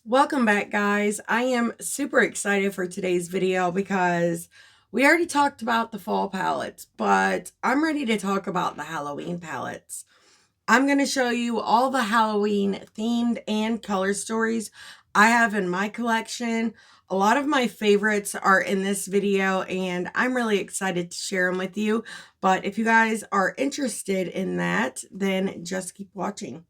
Welcome back, guys. I am super excited for today's video because we already talked about the fall palettes, but I'm ready to talk about the Halloween palettes. I'm going to show you all the Halloween themed and color stories I have in my collection. A lot of my favorites are in this video and I'm really excited to share them with you. But if you guys are interested in that, then just keep watching.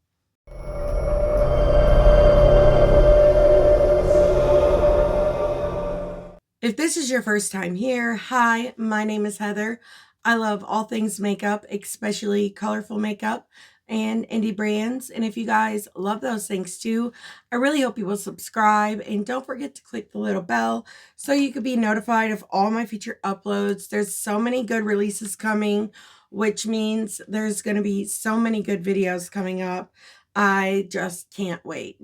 If this is your first time here, hi, my name is Heather. I love all things makeup, especially colorful makeup and indie brands. And if you guys love those things too, I really hope you will subscribe and don't forget to click the little bell so you can be notified of all my future uploads. There's so many good releases coming, which means there's going to be so many good videos coming up. I just can't wait.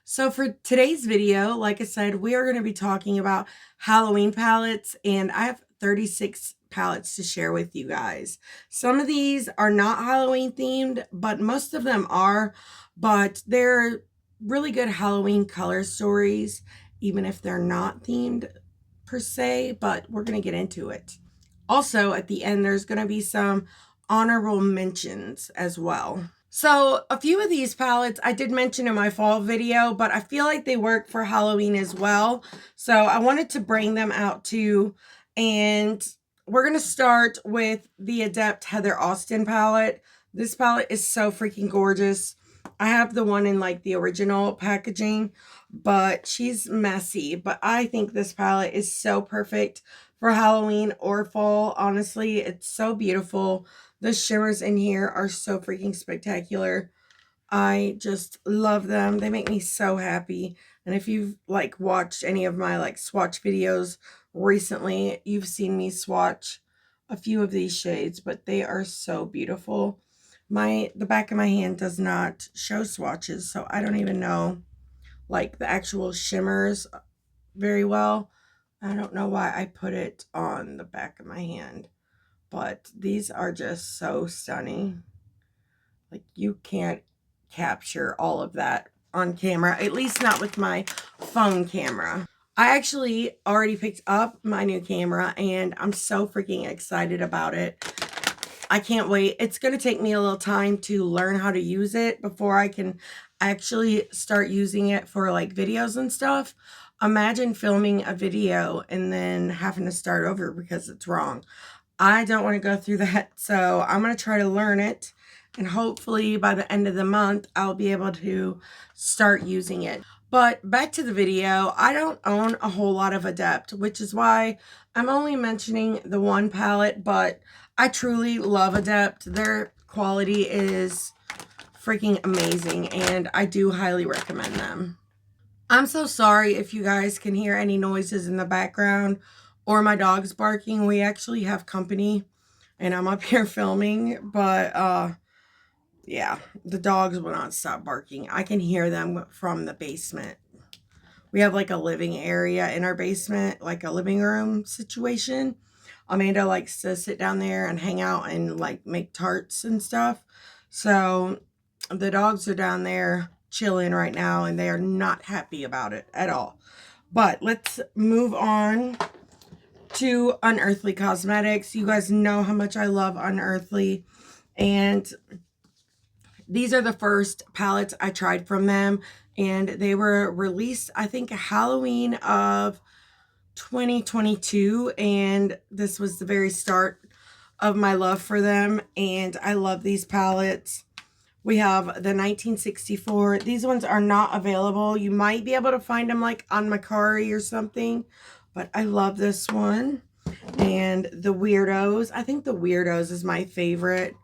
So for today's video, like I said, we are going to be talking about Halloween palettes, and I have 36 palettes to share with you guys. Some of these are not Halloween themed, but most of them are, but they're really good Halloween color stories, even if they're not themed per se, but we're going to get into it. Also, at the end, there's going to be some honorable mentions as well. So a few of these palettes I did mention in my fall video, but I feel like they work for Halloween as well. So I wanted to bring them out too. And we're going to start with the Adept Heather Austin palette. This palette is so freaking gorgeous. I have the one in like the original packaging, but she's messy. But I think this palette is so perfect for Halloween or fall. Honestly, it's so beautiful. The shimmers in here are so freaking spectacular. I just love them. They make me so happy. And if you've like watched any of my like swatch videos recently, you've seen me swatch a few of these shades, but they are so beautiful. The back of my hand does not show swatches, so I don't even know like the actual shimmers very well. I don't know why I put it on the back of my hand. But these are just so stunning. Like you can't capture all of that on camera, at least not with my phone camera. I actually already picked up my new camera and I'm so freaking excited about it. I can't wait. It's going to take me a little time to learn how to use it before I can actually start using it for like videos and stuff. Imagine filming a video and then having to start over because it's wrong. I don't want to go through that, so I'm going to try to learn it, and hopefully by the end of the month, I'll be able to start using it. But back to the video, I don't own a whole lot of Adept, which is why I'm only mentioning the one palette, but I truly love Adept. Their quality is freaking amazing, and I do highly recommend them. I'm so sorry if you guys can hear any noises in the background or my dog's barking. We actually have company and I'm up here filming, but yeah, the dogs will not stop barking. I can hear them from the basement. We have like a living area in our basement, like a living room situation. Amanda likes to sit down there and hang out and like make tarts and stuff. So the dogs are down there chilling right now and they are not happy about it at all. But let's move on to Unearthly Cosmetics. You guys know how much I love Unearthly, and these are the first palettes I tried from them, and they were released, I think, Halloween of 2022, and this was the very start of my love for them, and I love these palettes. We have the 1964. These ones are not available. You might be able to find them like on Mercari or something, but I love this one. And the Weirdos. I think the Weirdos is my favorite.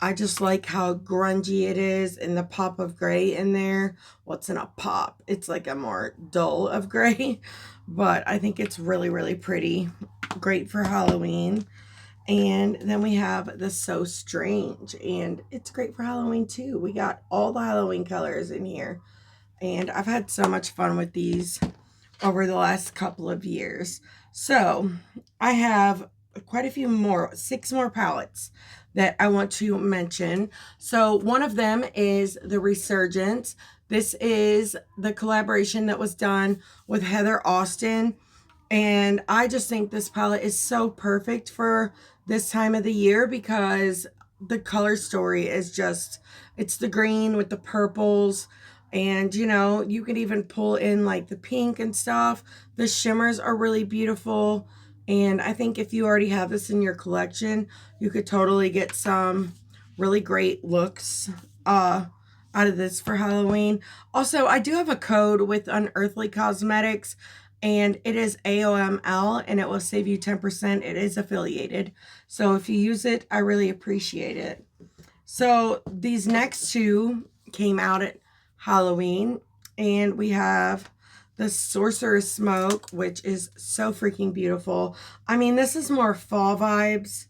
I just like how grungy it is and the pop of gray in there. What's in a pop? It's like a more dull of gray, but I think it's really, really pretty. Great for Halloween. And then we have the So Strange, and it's great for Halloween too. We got all the Halloween colors in here, and I've had so much fun with these over the last couple of years. So I have quite a few more, 6 more palettes that I want to mention. So one of them is the Resurgence. This is the collaboration that was done with Heather Austin. And I just think this palette is so perfect for this time of the year because the color story is just, it's the green with the purples. And, you know, you can even pull in like the pink and stuff. The shimmers are really beautiful. And I think if you already have this in your collection, you could totally get some really great looks out of this for Halloween. Also, I do have a code with Unearthly Cosmetics, and it is AOML, and it will save you 10%. It is affiliated. So if you use it, I really appreciate it. So these next two came out at Halloween, and we have the Sorcerer's Smoke, which is so freaking beautiful. I mean, this is more fall vibes,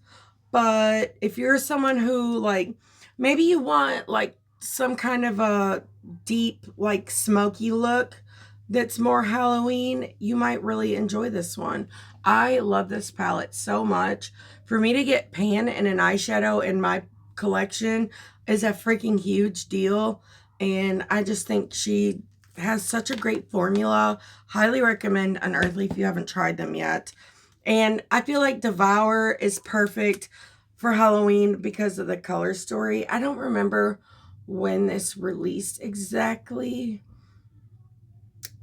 but if you're someone who, like, maybe you want like some kind of a deep, like, smoky look that's more Halloween, you might really enjoy this one. I love this palette so much. For me to get pan and an eyeshadow in my collection is a freaking huge deal, and I just think she has such a great formula. Highly recommend Unearthly if you haven't tried them yet. And I feel like Devour is perfect for Halloween because of the color story. I don't remember when this released exactly.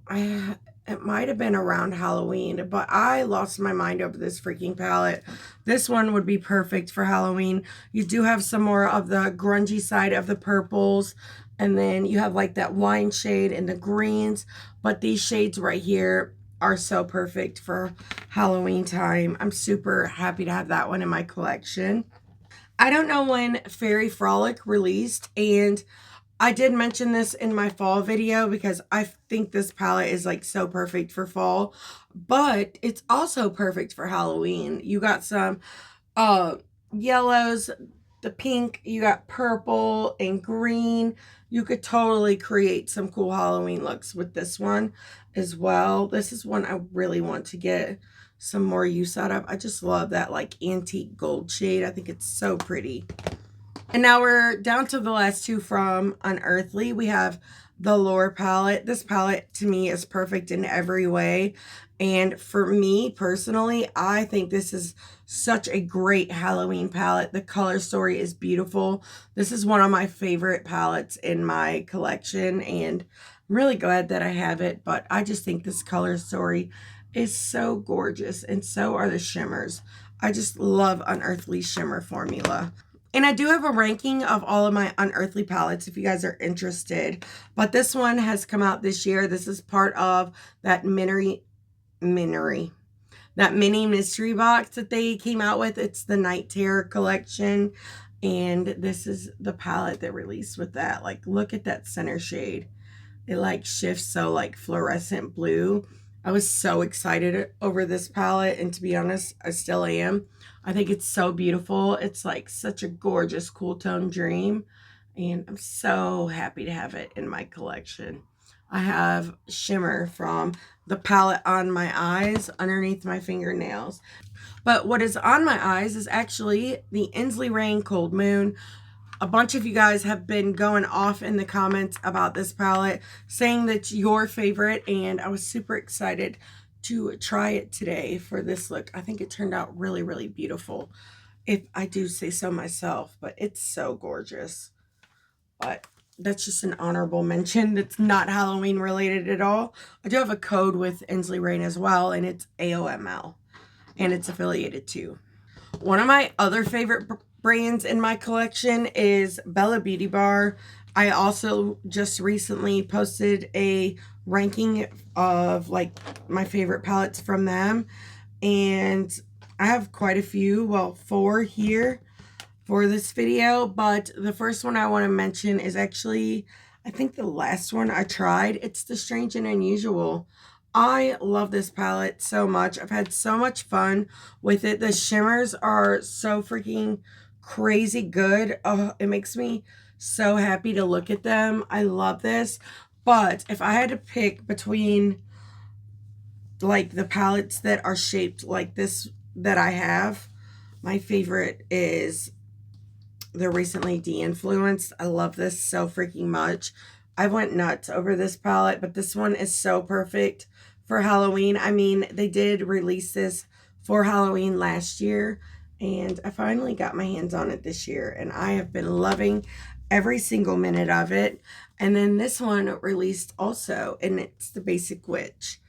It might have been around Halloween, but I lost my mind over this freaking palette. This one would be perfect for Halloween. You do have some more of the grungy side of the purples, and then you have like that wine shade and the greens, but these shades right here are so perfect for Halloween time. I'm super happy to have that one in my collection. I don't know when Fairy Frolic released, and I did mention this in my fall video because I think this palette is like so perfect for fall, but it's also perfect for Halloween. You got some yellows, the pink, you got purple and green. You could totally create some cool Halloween looks with this one as well. This is one I really want to get some more use out of. I just love that like antique gold shade. I think it's so pretty. And now we're down to the last two from Unearthly. We have the Lore palette. This palette to me is perfect in every way. And for me personally, I think this is such a great Halloween palette. The color story is beautiful. This is one of my favorite palettes in my collection, and I'm really glad that I have it. But I just think this color story is so gorgeous, and so are the shimmers. I just love Unearthly shimmer formula. And I do have a ranking of all of my Unearthly palettes if you guys are interested. But this one has come out this year. This is part of that mini mystery box that they came out with. It's the Night Terror collection. And this is the palette that released with that. Like, look at that center shade. It like shifts so like fluorescent blue. I was so excited over this palette, and to be honest, I still am. I think it's so beautiful. It's like such a gorgeous cool tone dream, and I'm so happy to have it in my collection. I have shimmer from the palette on my eyes underneath my fingernails. But what is on my eyes is actually the Ensley Rain Cold Moon. A bunch of you guys have been going off in the comments about this palette, saying that's your favorite, and I was super excited to try it today for this look. I think it turned out really, really beautiful, if I do say so myself, but it's so gorgeous. But that's just an honorable mention that's not Halloween related at all. I do have a code with Ensley Rain as well, and it's AOML, and it's affiliated too. One of my other favorite brands in my collection is Bella Beauty Bar. I also just recently posted a ranking of like my favorite palettes from them, and I have quite a few, well, 4 here for this video, but the first one I want to mention is actually, I think the last one I tried. It's the Strange and Unusual. I love this palette so much. I've had so much fun with it. The shimmers are so freaking crazy good. Oh, it makes me so happy to look at them. I love this. But if I had to pick between like the palettes that are shaped like this that I have, my favorite is the Recently De-Influenced. I love this so freaking much. I went nuts over this palette, but this one is so perfect for Halloween. I mean, they did release this for Halloween last year, and I finally got my hands on it this year, and I have been loving every single minute of it. And then this one released also, and it's the Basic Witch.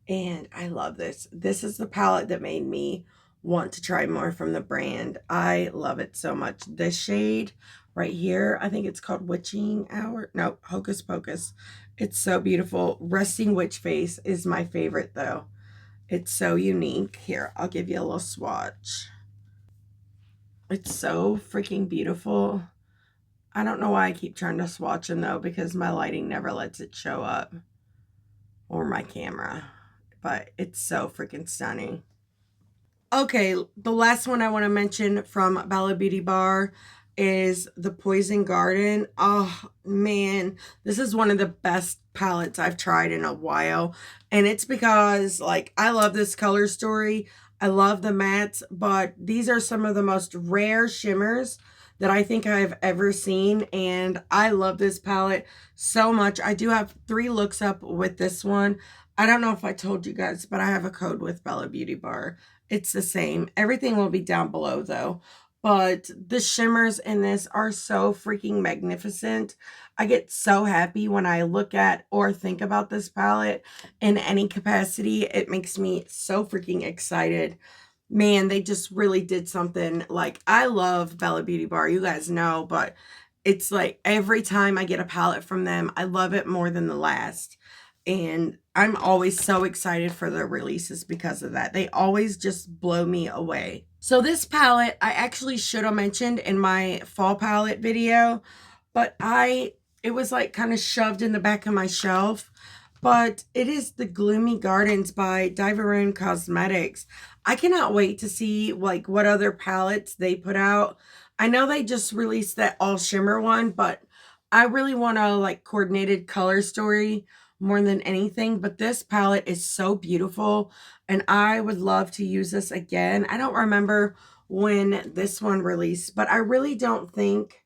And I love this. This is the palette that made me want to try more from the brand. I love it so much. This shade right here, I think it's called Witching Hour. No, Hocus Pocus. It's so beautiful. Resting Witch Face is my favorite though. It's so unique. Here, I'll give you a little swatch. It's so freaking beautiful. I don't know why I keep trying to swatch them though, because my lighting never lets it show up, or my camera, but it's so freaking stunning. Okay, the last one I want to mention from Bella Beauty Bar is the Poison Garden. Oh man, this is one of the best palettes I've tried in a while, and it's because like I love this color story. I love the mattes, but these are some of the most rare shimmers that I think I've ever seen, and I love this palette so much. I do have 3 looks up with this one. I don't know if I told you guys, but I have a code with Bella Beauty Bar. It's the same. Everything will be down below though. But the shimmers in this are so freaking magnificent. I get so happy when I look at or think about this palette in any capacity. It makes me so freaking excited. Man, they just really did something. Like, I love Bella Beauty Bar, you guys know, but it's like every time I get a palette from them, I love it more than the last. And I'm always so excited for their releases because of that. They always just blow me away. So this palette, I actually should have mentioned in my fall palette video, but it was like kind of shoved in the back of my shelf. But it is the Gloomy Gardens by Unearthly Cosmetics. I cannot wait to see like what other palettes they put out. I know they just released that all shimmer one, but I really want a like coordinated color story more than anything. But this palette is so beautiful, and I would love to use this again. I don't remember when this one released, but I really don't think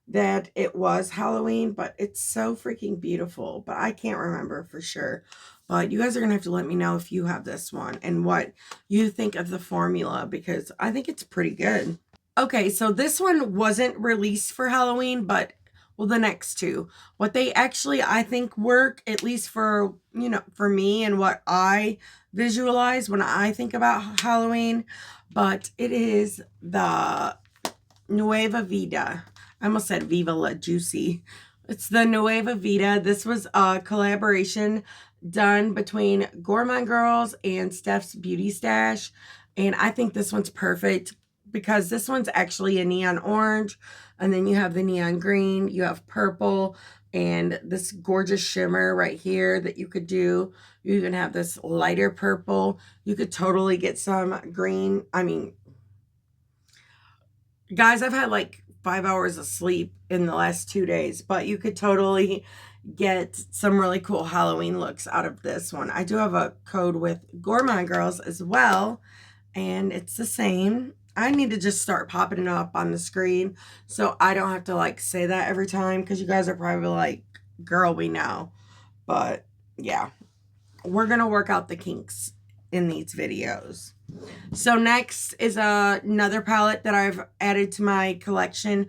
that it was Halloween, but it's so freaking beautiful. But I can't remember for sure. But you guys are going to have to let me know if you have this one and what you think of the formula, because I think it's pretty good. Okay, so this one wasn't released for Halloween, but well, the next 2. What they actually, I think, work, at least for, you know, for me and what I visualize when I think about Halloween. But it is the Nueva Vida. I almost said Viva La Juicy. It's the Nueva Vida. This was a collaboration done between Gourmand Girls and Steph's Beauty Stash. And I think this one's perfect because this one's actually a neon orange. And then you have the neon green. You have purple and this gorgeous shimmer right here that you could do. You even have this lighter purple. You could totally get some green. I mean, guys, I've had like 5 hours of sleep in the last 2 days, but you could totally get some really cool Halloween looks out of this one. I do have a code with Gourmand Girls as well, and it's the same. I need to just start popping it up on the screen so I don't have to like say that every time, because you guys are probably like, girl, we know. But yeah, we're going to work out the kinks in these videos. So next is another palette that I've added to my collection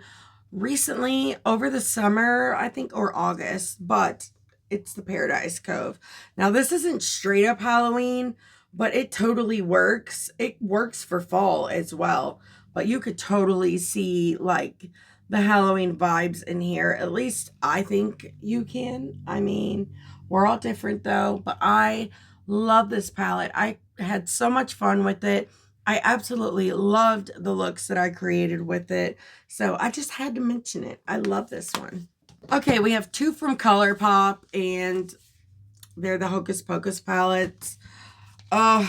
recently over the summer, I think, or August, but it's the Paradise Cove. Now this isn't straight up Halloween, but it totally works. It works for fall as well, but you could totally see like the Halloween vibes in here. At least I think you can. I mean, we're all different though, but I love this palette. I had so much fun with it. I absolutely loved the looks that I created with it. So I just had to mention it. I love this one. Okay, we have 2 from Colourpop, and they're the Hocus Pocus palettes. I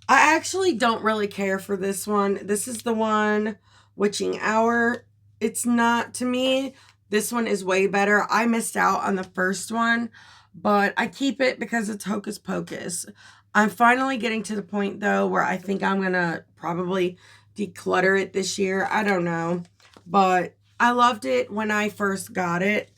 actually don't really care for this one. This is the one, Witching Hour. It's not, to me, this one is way better. I missed out on the first one, but I keep it because it's Hocus Pocus. I'm finally getting to the point, though, where I think I'm going to probably declutter it this year. I don't know, but I loved it when I first got it,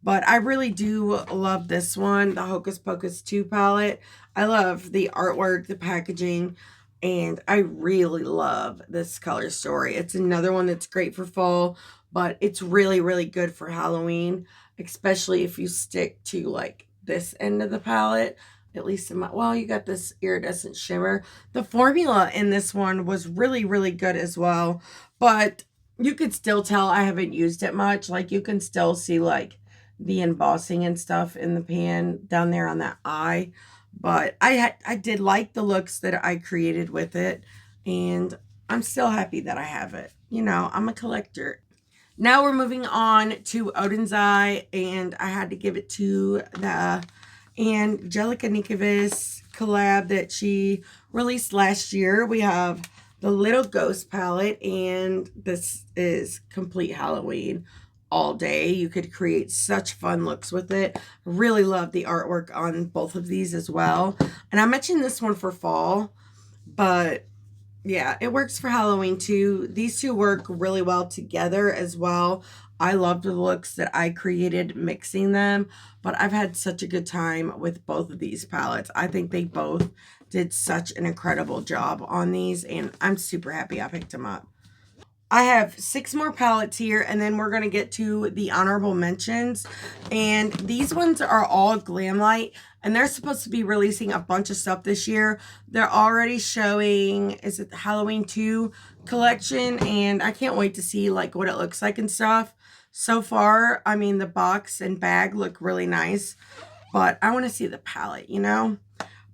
But I really do love this one, the Hocus Pocus 2 palette. I love the artwork, the packaging, and I really love this color story. It's another one that's great for fall, but it's really, really good for Halloween, especially if you stick to like this end of the palette. At least in my, well, you got this iridescent shimmer. The formula in this one was really, really good as well, but you could still tell I haven't used it much. Like, you can still see like the embossing and stuff in the pan down there on that eye. But I did like the looks that I created with it, and I'm still happy that I have it. You know, I'm a collector. Now we're moving on to Odin's Eye, and I had to give it to the ANGELICA NYQVIST collab that she released last year. We have the Little Ghost palette, and this is complete Halloween all day. You could create such fun looks with it. Really love the artwork on both of these as well. And I mentioned this one for fall, but yeah, it works for Halloween too. These two work really well together as well. I love the looks that I created mixing them, but I've had such a good time with both of these palettes. I think they both did such an incredible job on these, and I'm super happy I picked them up. I have 6 more palettes here, and then we're going to get to the honorable mentions. And these ones are all Glamlite, and they're supposed to be releasing a bunch of stuff this year. They're already showing, is it the Halloween 2 collection? And I can't wait to see like what it looks like and stuff. So far, I mean, the box and bag look really nice, but I want to see the palette, you know?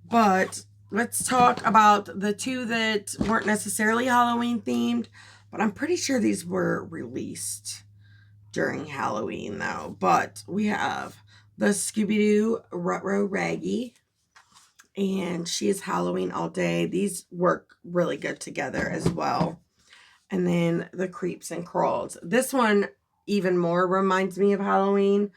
But let's talk about the 2 that weren't necessarily Halloween themed. But I'm pretty sure these were released during Halloween, though. But we have the Scooby-Doo Rutro Raggy, and she is Halloween all day. These work really good together as well. And then the Creeps and Crawls. This one even more reminds me of Halloween,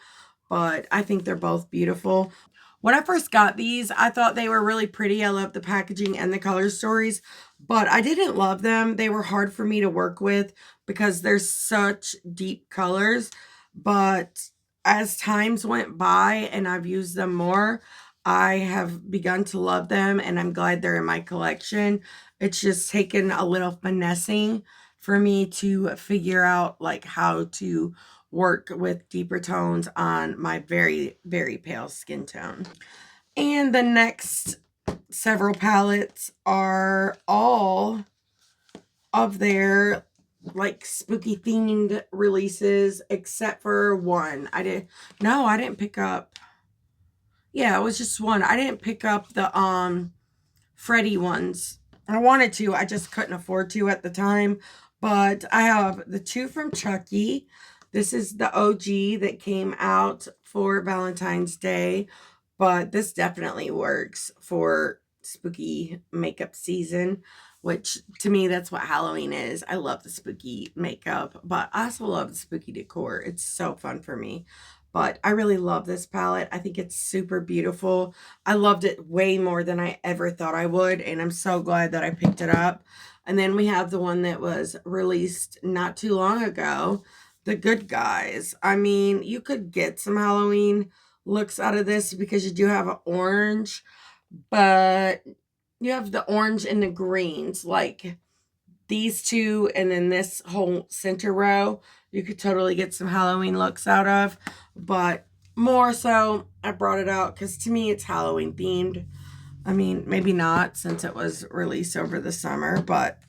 but I think they're both beautiful. When I first got these, I thought they were really pretty. I love the packaging and the color stories, but I didn't love them. They were hard for me to work with because they're such deep colors. But as times went by and I've used them more, I have begun to love them, and I'm glad they're in my collection. It's just taken a little finessing for me to figure out like how to work with deeper tones on my very, very pale skin tone. And the next several palettes are all of their like spooky themed releases, except for one. I didn't pick up. Yeah, it was just one. I didn't pick up the Freddy ones. I wanted to, I just couldn't afford to at the time. But I have the 2 from Chucky. This is the OG that came out for Valentine's Day, but this definitely works for spooky makeup season, which to me, that's what Halloween is. I love the spooky makeup, but I also love the spooky decor. It's so fun for me. But I really love this palette. I think it's super beautiful. I loved it way more than I ever thought I would, and I'm so glad that I picked it up. And then we have the one that was released not too long ago, the Good Guys. I mean, you could get some Halloween looks out of this because you do have an orange, but you have the orange and the greens, like these 2, and then this whole center row. You could totally get some Halloween looks out of, but more so, I brought it out because to me it's Halloween themed. I mean, maybe not since it was released over the summer, but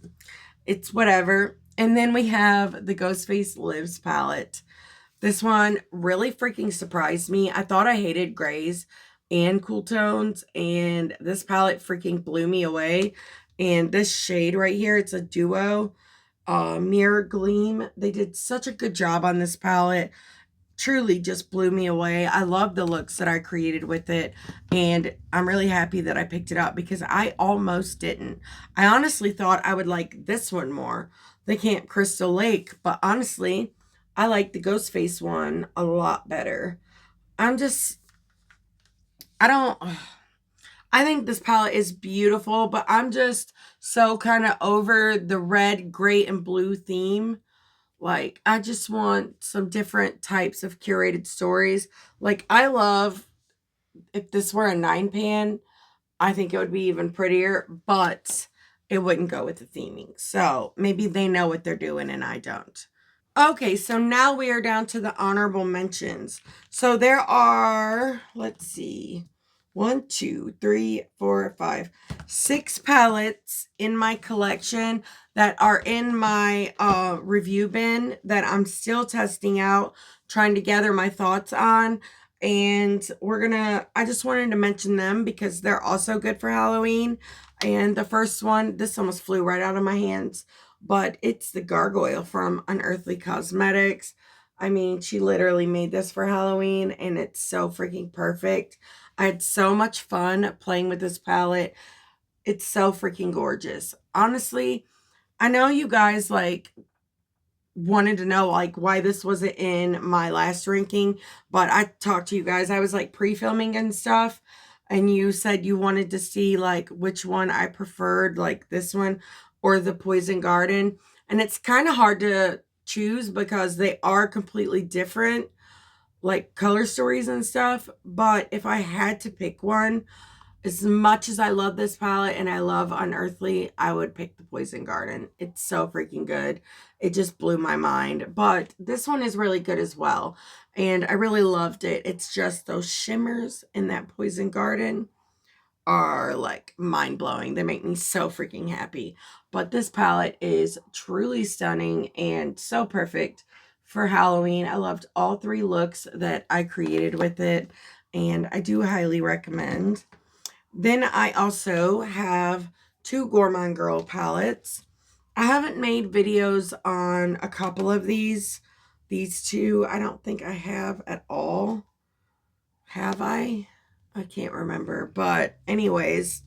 it's whatever. And then we have the Ghostface Lives palette. This one really freaking surprised me. I thought I hated grays and cool tones, and this palette freaking blew me away. And this shade right here, it's a duo mirror gleam. They did such a good job on this palette. Truly just blew me away. I love the looks that I created with it, and I'm really happy that I picked it up because I almost didn't. I honestly thought I would like this one more, the Camp Crystal Lake, but honestly, I like the Ghostface one a lot better. I don't, I think this palette is beautiful, but I'm just so kind of over the red, gray, and blue theme. Like, I just want some different types of curated stories. Like, I love, if this were a 9-pan, I think it would be even prettier, but it wouldn't go with the theming. So maybe they know what they're doing and I don't. Okay, so now we are down to the honorable mentions. So there are, let's see, 1, 2, 3, 4, 5, 6 palettes in my collection that are in my review bin that I'm still testing out, trying to gather my thoughts on. And I just wanted to mention them because they're also good for Halloween. And the first one, this almost flew right out of my hands, but it's the Gargoyle from Unearthly Cosmetics. I mean, she literally made this for Halloween and it's so freaking perfect. I had so much fun playing with this palette. It's so freaking gorgeous. Honestly, I know you guys like wanted to know like why this wasn't in my last ranking, but I talked to you guys. I was like pre-filming and stuff, and you said you wanted to see like which one I preferred, like this one or the Poison Garden. And it's kind of hard to choose because they are completely different, like color stories and stuff. But if I had to pick one, as much as I love this palette and I love Unearthly, I would pick the Poison Garden. It's so freaking good. It just blew my mind. But this one is really good as well. And I really loved it. It's just those shimmers in that Poison Garden are like mind-blowing. They make me so freaking happy. But this palette is truly stunning and so perfect for Halloween. I loved all 3 looks that I created with it. And I do highly recommend. Then I also have 2 Gourmand Girl palettes. I haven't made videos on a couple of these. These 2, I don't think I have at all. Have I? I can't remember. But anyways,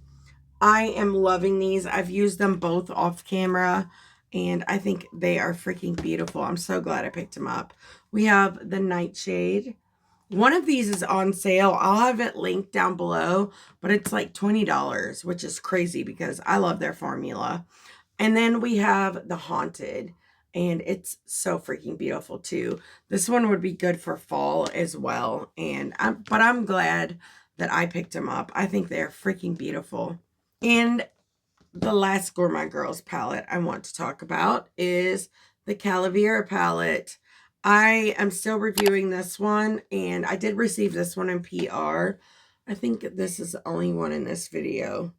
I am loving these. I've used them both off camera, and I think they are freaking beautiful. I'm so glad I picked them up. We have the Nightshade. One of these is on sale. I'll have it linked down below, but it's like $20, which is crazy because I love their formula. And then we have the Haunted, and it's so freaking beautiful too. This one would be good for fall as well. But I'm glad that I picked them up. I think they're freaking beautiful. And the last Gourmand Girls palette I want to talk about is the Calavera palette. I am still reviewing this one, and I did receive this one in PR. I think this is the only one in this video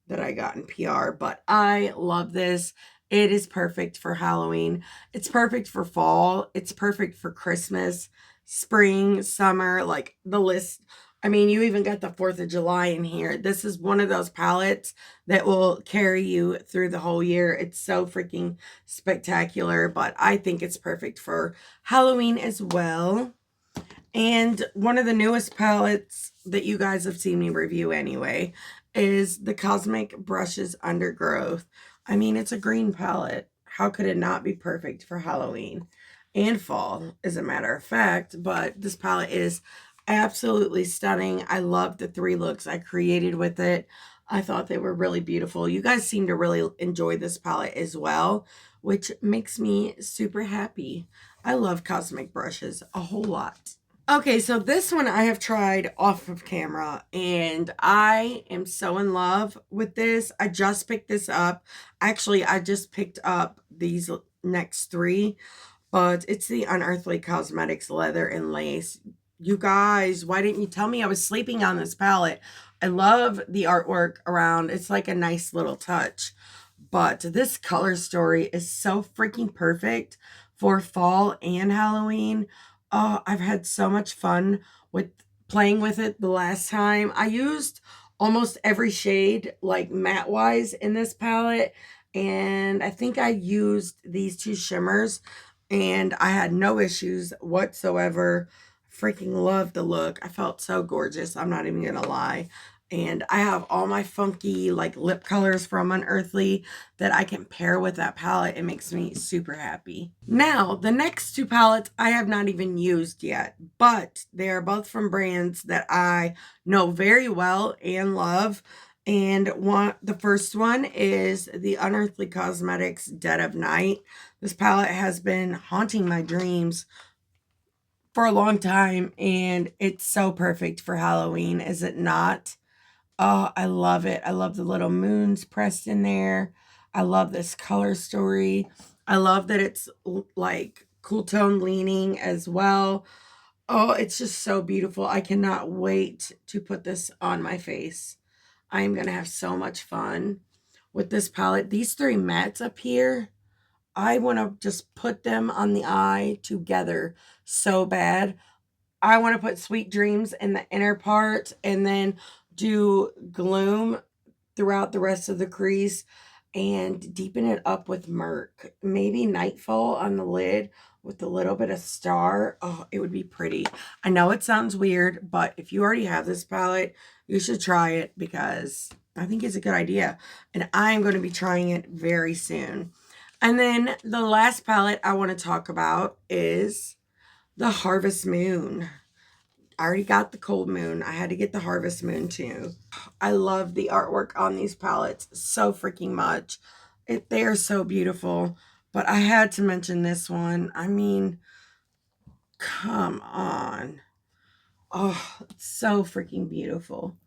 that I got in PR, but I love this. It is perfect for Halloween. It's perfect for fall. It's perfect for Christmas, spring, summer, like the list. I mean, you even got the 4th of July in here. This is one of those palettes that will carry you through the whole year. It's so freaking spectacular, but I think it's perfect for Halloween as well. And one of the newest palettes that you guys have seen me review anyway is the Cosmic Brushes Undergrowth. I mean, it's a green palette. How could it not be perfect for Halloween and fall, as a matter of fact? But this palette is absolutely stunning. I love the 3 looks I created with it. I thought they were really beautiful. You guys seem to really enjoy this palette as well, which makes me super happy. I love Cosmic Brushes a whole lot. Okay, so this one I have tried off of camera, and I am so in love with this. I just picked this up. Actually, I just picked up these next 3, but it's the Unearthly Cosmetics Leather and Lace. You guys, why didn't you tell me I was sleeping on this palette? I love the artwork around. It's like a nice little touch. But this color story is so freaking perfect for fall and Halloween. Oh, I've had so much fun with playing with it the last time. I used almost every shade, like matte wise, in this palette. And I think I used these 2 shimmers, and I had no issues whatsoever. Freaking loved the look. I felt so gorgeous. I'm not even gonna lie. And I have all my funky like lip colors from Unearthly that I can pair with that palette. It makes me super happy. Now, the next 2 palettes I have not even used yet, but they are both from brands that I know very well and love. And the first one is the Unearthly Cosmetics Dead of Night. This palette has been haunting my dreams for a long time, and it's so perfect for Halloween, is it not? Oh, I love it. I love the little moons pressed in there. I love this color story. I love that it's like cool tone leaning as well. Oh, it's just so beautiful. I cannot wait to put this on my face. I'm going to have so much fun with this palette. These three mattes up here, I want to just put them on the eye together so bad. I want to put Sweet Dreams in the inner part and then do Gloom throughout the rest of the crease and deepen it up with Murk. Maybe Nightfall on the lid with a little bit of star. Oh, it would be pretty. I know it sounds weird, but if you already have this palette, you should try it because I think it's a good idea. And I'm going to be trying it very soon. And then the last palette I want to talk about is the Harvest Moon. I already got the Cold Moon. I had to get the Harvest Moon too. I love the artwork on these palettes so freaking much. They are so beautiful. But I had to mention this one. I mean, come on. Oh, it's so freaking beautiful.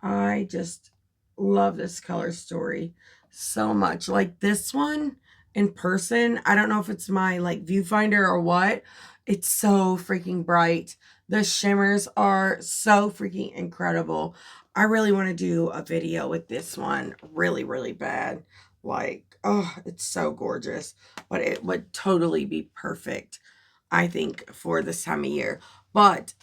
I just love this color story so much. Like this one in person, I don't know if it's my like viewfinder or what. It's so freaking bright. The shimmers are so freaking incredible. I really want to do a video with this one really, really bad. Like, oh, it's so gorgeous. But it would totally be perfect, I think, for this time of year. But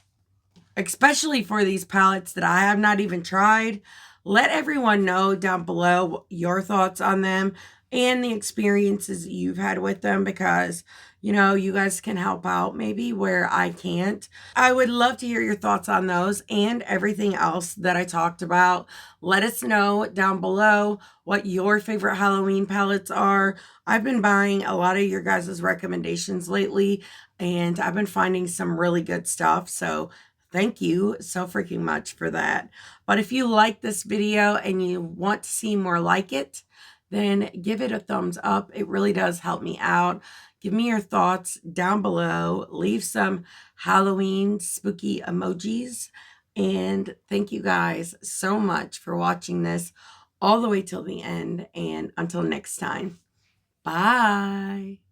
especially for these palettes that I have not even tried. Let everyone know down below your thoughts on them and the experiences you've had with them because, you know, you guys can help out maybe where I can't. I would love to hear your thoughts on those and everything else that I talked about. Let us know down below what your favorite Halloween palettes are. I've been buying a lot of your guys' recommendations lately, and I've been finding some really good stuff. So thank you so freaking much for that. But if you like this video and you want to see more like it, then give it a thumbs up. It really does help me out. Give me your thoughts down below. Leave some Halloween spooky emojis. And thank you guys so much for watching this all the way till the end. And until next time, bye.